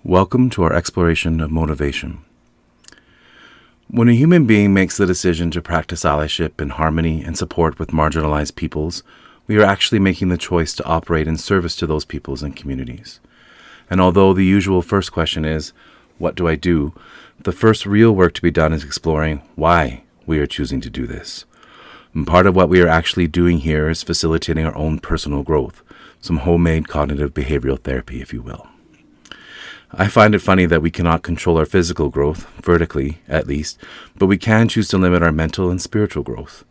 Welcome to our exploration of motivation. When a human being makes the decision to practice allyship in harmony and support with marginalized peoples, we are actually making the choice to operate in service to those peoples and communities. And although the usual first question is, what do I do? The first real work to be done is exploring why we are choosing to do this. And part of what we are actually doing here is facilitating our own personal growth, some homemade cognitive behavioral therapy, if you will. I find it funny that we cannot control our physical growth, vertically at least, but we can choose to limit our mental and spiritual growth.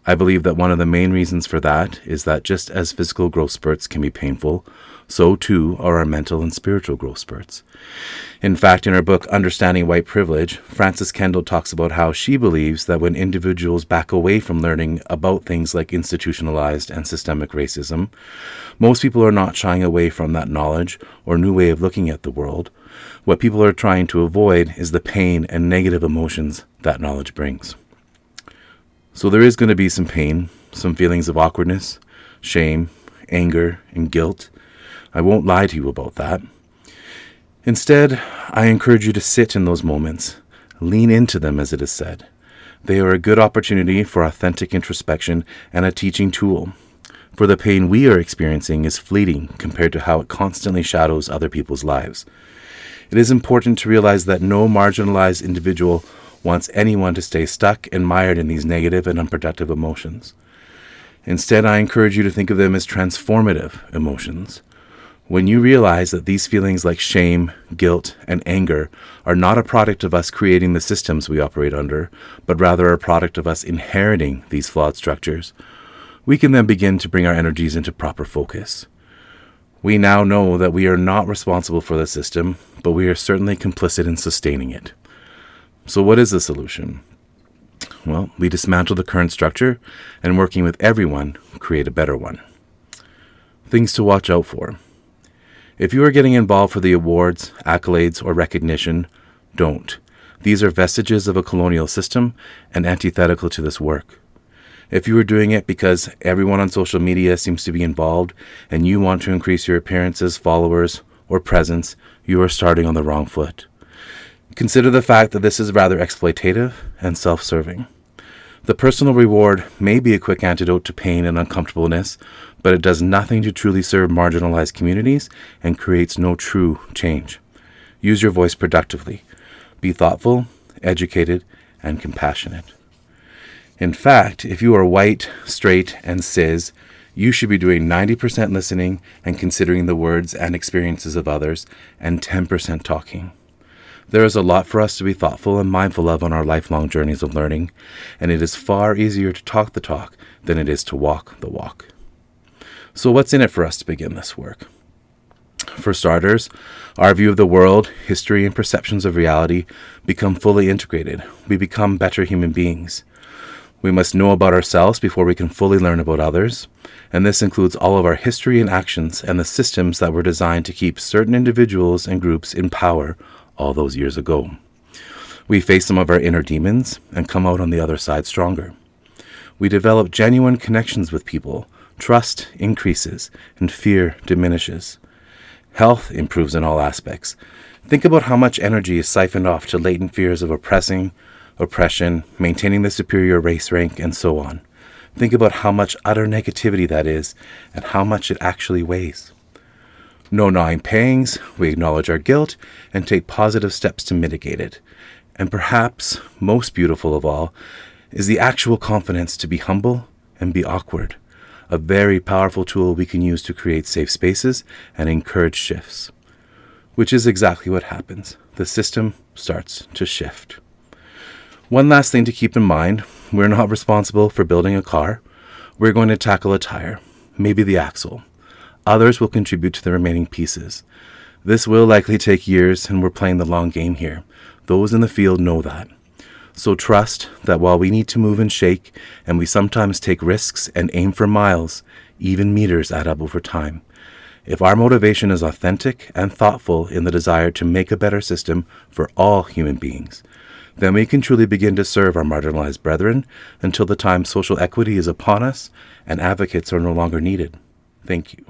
I believe that one of the main reasons for that is that just as physical growth spurts can be painful, so too are our mental and spiritual growth spurts. In fact, in her book, Understanding White Privilege, Frances Kendall talks about how she believes that when individuals back away from learning about things like institutionalized and systemic racism, most people are not shying away from that knowledge or new way of looking at the world. What people are trying to avoid is the pain and negative emotions that knowledge brings. So there is going to be some pain, some feelings of awkwardness, shame, anger, and guilt. I won't lie to you about that. Instead, I encourage you to sit in those moments, lean into them, as it is said. They are a good opportunity for authentic introspection and a teaching tool. For the pain we are experiencing is fleeting compared to how it constantly shadows other people's lives. It is important to realize that no marginalized individual wants anyone to stay stuck and mired in these negative and unproductive emotions. Instead, I encourage you to think of them as transformative emotions. When you realize that these feelings like shame, guilt, and anger are not a product of us creating the systems we operate under, but rather a product of us inheriting these flawed structures, we can then begin to bring our energies into proper focus. We now know that we are not responsible for the system, but we are certainly complicit in sustaining it. So what is the solution? Well, we dismantle the current structure and, working with everyone, create a better one. Things to watch out for. If you are getting involved for the awards, accolades, or recognition, don't. These are vestiges of a colonial system and antithetical to this work. If you are doing it because everyone on social media seems to be involved and you want to increase your appearances, followers, or presence, you are starting on the wrong foot. Consider the fact that this is rather exploitative and self-serving. The personal reward may be a quick antidote to pain and uncomfortableness, but it does nothing to truly serve marginalized communities and creates no true change. Use your voice productively. Be thoughtful, educated, and compassionate. In fact, if you are white, straight, and cis, you should be doing 90% listening and considering the words and experiences of others, and 10% talking. There is a lot for us to be thoughtful and mindful of on our lifelong journeys of learning, and it is far easier to talk the talk than it is to walk the walk. So what's in it for us to begin this work? For starters, our view of the world, history, and perceptions of reality become fully integrated. We become better human beings. We must know about ourselves before we can fully learn about others, and this includes all of our history and actions and the systems that were designed to keep certain individuals and groups in power all those years ago. We face some of our inner demons and come out on the other side stronger. We develop genuine connections with people, trust increases, and fear diminishes. Health improves in all aspects. Think about how much energy is siphoned off to latent fears of oppression, maintaining the superior race rank, and so on. Think about how much utter negativity that is and how much it actually weighs. No gnawing pangs, we acknowledge our guilt and take positive steps to mitigate it. And perhaps most beautiful of all is the actual confidence to be humble and be awkward, a very powerful tool we can use to create safe spaces and encourage shifts. Which is exactly what happens. The system starts to shift. One last thing to keep in mind, we're not responsible for building a car. We're going to tackle a tire, maybe the axle. Others will contribute to the remaining pieces. This will likely take years, and we're playing the long game here. Those in the field know that. So trust that while we need to move and shake, and we sometimes take risks and aim for miles, even meters add up over time. If our motivation is authentic and thoughtful in the desire to make a better system for all human beings, then we can truly begin to serve our marginalized brethren until the time social equity is upon us and advocates are no longer needed. Thank you.